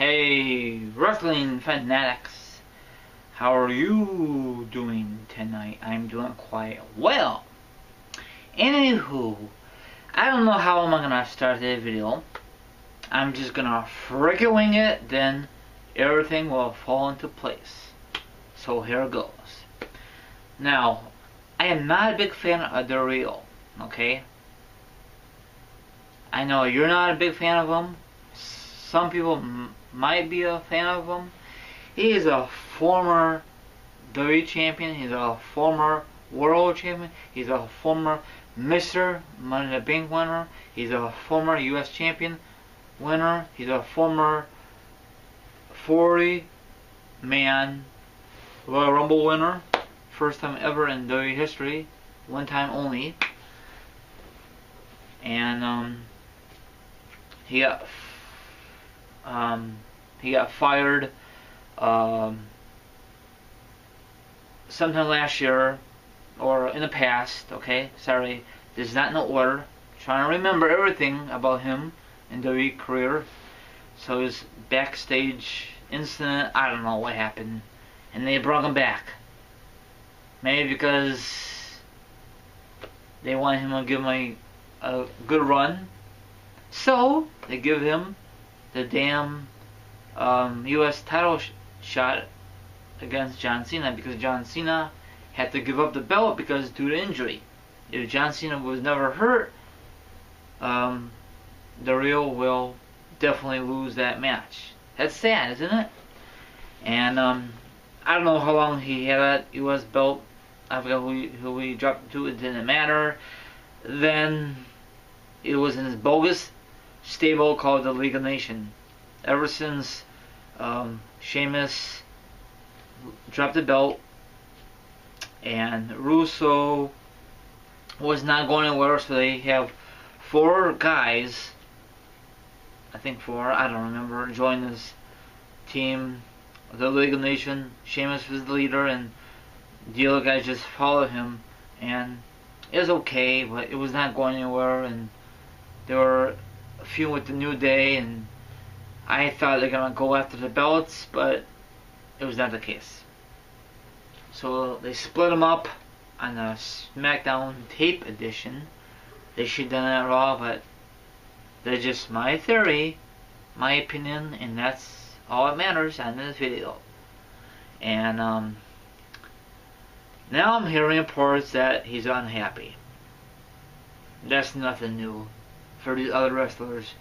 Hey, wrestling fanatics, how are you doing tonight? I'm doing quite well. Anywho, I don't know how I'm gonna start this video. I'm just gonna freaking wing it, then everything will fall into place. So here it goes. Now, I am not a big fan of Del Rio, okay? I know you're not a big fan of him. Some people might be a fan of him. He is a former WWE champion. He's a former world champion. He's a former Mr. Money in the Bank winner. He's a former U.S. champion winner. He's a former 40-man Royal Rumble winner. First time ever in WWE history. One time only. And he got fired sometime last year or in the past. Okay, sorry, this is not in order. Trying to remember everything about him in WWE career. So his backstage incident, I don't know what happened, and they brought him back. Maybe because they wanted him to give him a good run. So they give him the damn U.S. title shot against John Cena, because John Cena had to give up the belt because due to injury. If John Cena was never hurt, Del Rio will definitely lose that match. That's sad, isn't it? And I don't know how long he had that U.S. belt. I forgot who he dropped it to. It didn't matter. Then it was in his bogus stable called the League of Nations. Ever since Sheamus dropped the belt and Russo was not going anywhere, so they have 4 guys, I think 4, I don't remember, join this team, the League of Nations. Sheamus was the leader and the other guys just followed him, and it was okay, but it was not going anywhere, and they were a few with the New Day, and I thought they were gonna go after the belts, but it was not the case. So they split them up on the SmackDown tape edition. They should have done that Raw, but that's just my theory, my opinion, and that's all that matters on this video. And now I'm hearing reports that he's unhappy. That's nothing new for these other wrestlers.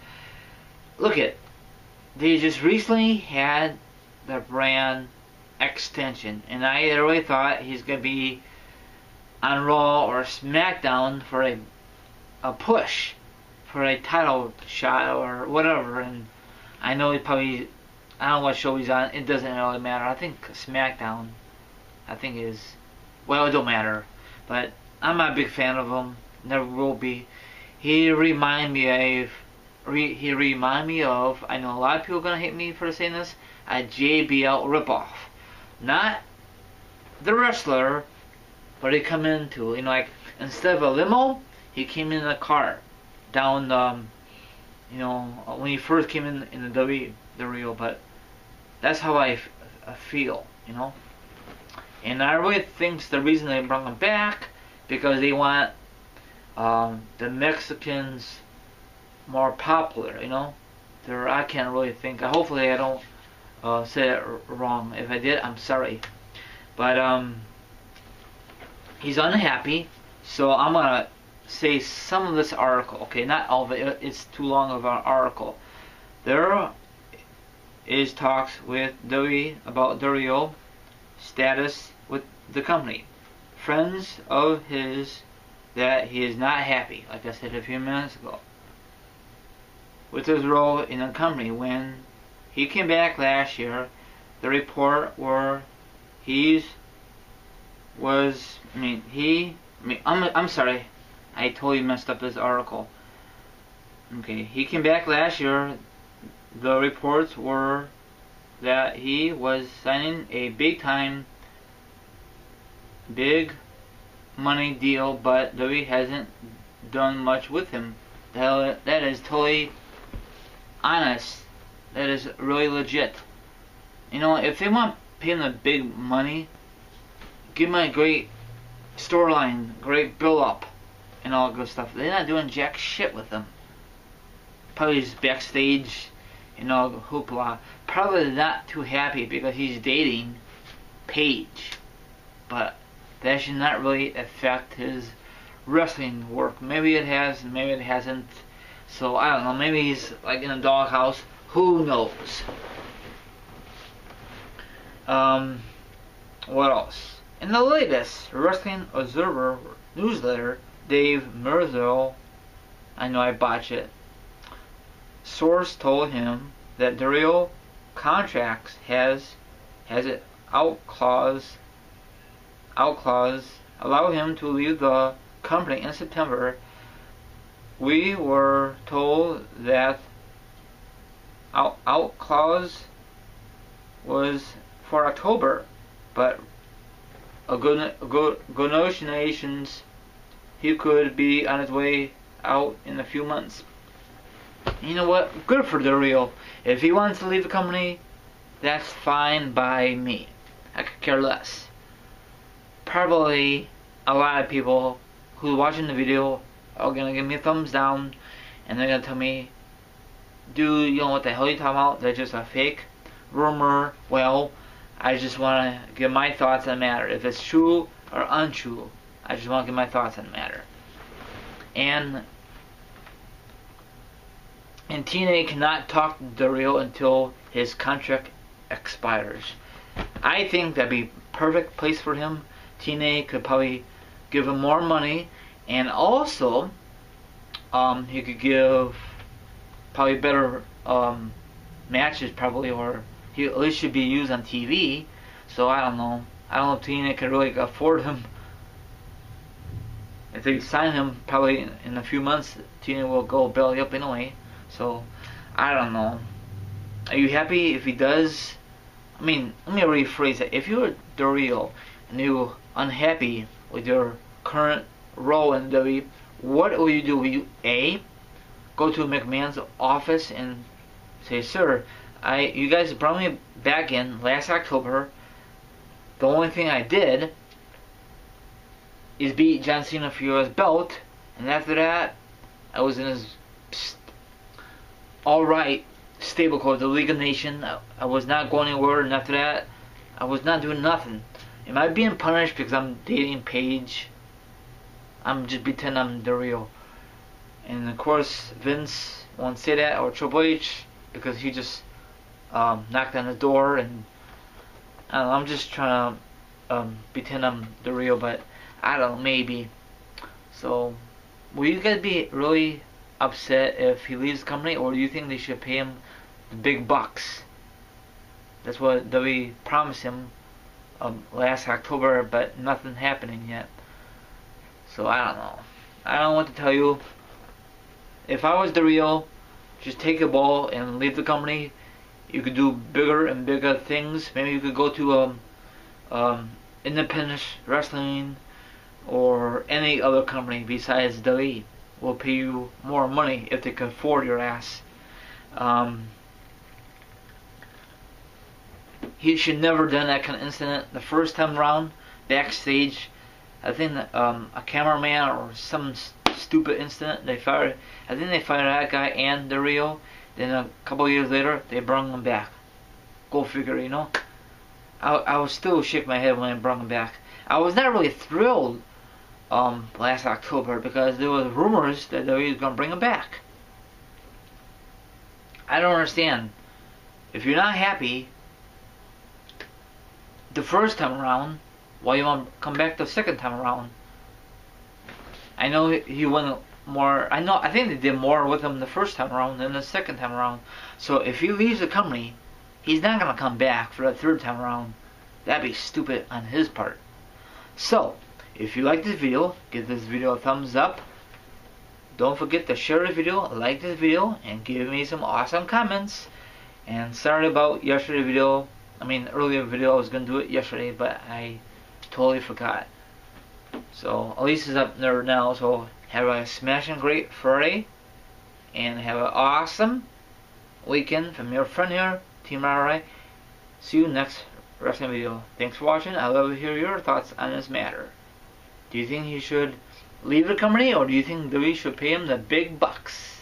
Look at, they just recently had the brand extension, and I really thought he's gonna be on Raw or SmackDown for a push for a title shot or whatever. And I know he probably, I don't know what show he's on. It doesn't really matter. I think SmackDown, I think is, well, it don't matter. But I'm not a big fan of him. Never will be. He remind me of, I know a lot of people are gonna hate me for saying this, a JBL ripoff. Not the wrestler, but he come into, like, instead of a limo, he came in a car down when he first came in the Rio. But that's how I feel, And I really think the reason they brought him back, because they want the Mexicans more popular, I can't really think. Hopefully I don't say it wrong. If I did, I'm sorry. But he's unhappy, so I'm gonna say some of this article. Okay, not all of it. It's too long of an article. There is talks with Dewey about Del Rio status with the company. Friends of his that he is not happy, like I said a few minutes ago, with his role in the company. When he came back last year, the report where I'm sorry, I totally messed up this article. Okay, he came back last year. The reports were that he was signing a big money deal, but WWE hasn't done much with him. That is totally honest that is really legit. You know, if they want to pay him the big money, give him a great storyline, great build up, and all good stuff. They're not doing jack shit with him. Probably just backstage, you know, hoopla. Probably not too happy because he's dating Paige, but that should not really affect his wrestling work. Maybe it has, maybe it hasn't. So I don't know. Maybe he's like in a doghouse. Who knows? What else? In the latest Wrestling Observer newsletter, Dave Merzel, I know I botched it, source told him that Del Rio contracts has an out clause allow him to leave the company in September. We were told that out clause was for October, but a good negotiations he could be on his way out in a few months. You know what? Good for Del Rio. If he wants to leave the company, that's fine by me. I could care less. Probably a lot of people who are watching the video are gonna give me a thumbs down, and they're gonna tell me, dude, you know what the hell you talking about? That's just a fake rumor. Well, I just want to give my thoughts on the matter. If it's true or untrue, I just want to give my thoughts on the matter. And TNA cannot talk to Del Rio until his contract expires. I think that'd be perfect place for him. TNA could probably give him more money, and also he could give probably better matches, probably, or he at least should be used on TV. So I don't know if TNA can really afford him. If they sign him, probably in a few months, TNA will go belly up anyway. So I don't know. Are you happy if he does? I mean, let me rephrase it. If you're Del Rio and you're unhappy with your current role in WWE, what will you do? Will you A, go to McMahon's office and say, sir, you guys brought me back in last October. The only thing I did is beat John Cena for your belt, and after that, I was in his alright stable called the League of Nations. I was not going anywhere, and after that, I was not doing nothing. Am I being punished because I'm dating Paige? I'm just pretending I'm Del Rio. And of course, Vince won't say that, or Triple H, because he just knocked on the door, and I don't know, I'm just trying to pretend I'm Del Rio, but I don't know, maybe. So, will you guys be really upset if he leaves the company, or do you think they should pay him the big bucks? That's what WWE promised him last October, but nothing happening yet. So I don't know. I don't know what to tell you. If I was Del Rio, just take a ball and leave the company. You could do bigger and bigger things. Maybe you could go to independent wrestling or any other company besides WWE. Will pay you more money if they can afford your ass. He should never done that kind of incident the first time around backstage. I think that, a cameraman or some stupid incident. I think they fired that guy and Del Rio. Then a couple of years later, they brought him back. Go figure, you know. I was still shake my head when I brought him back. I was not really thrilled last October because there was rumors that they was gonna bring him back. I don't understand. If you're not happy the first time around, why you want to come back the second time around? I know he went more. I think they did more with him the first time around than the second time around. So if he leaves the company, he's not gonna come back for the third time around. That'd be stupid on his part. So, if you like this video, give this video a thumbs up. Don't forget to share the video, like this video, and give me some awesome comments. And sorry about yesterday's video. Earlier video, I was going to do it yesterday, but I totally forgot. So, at least it's up there now. So, have a smashing great Friday. And have an awesome weekend from your friend here, Team RI. See you next wrestling video. Thanks for watching. I'd love to hear your thoughts on this matter. Do you think he should leave the company, or do you think WWE should pay him the big bucks?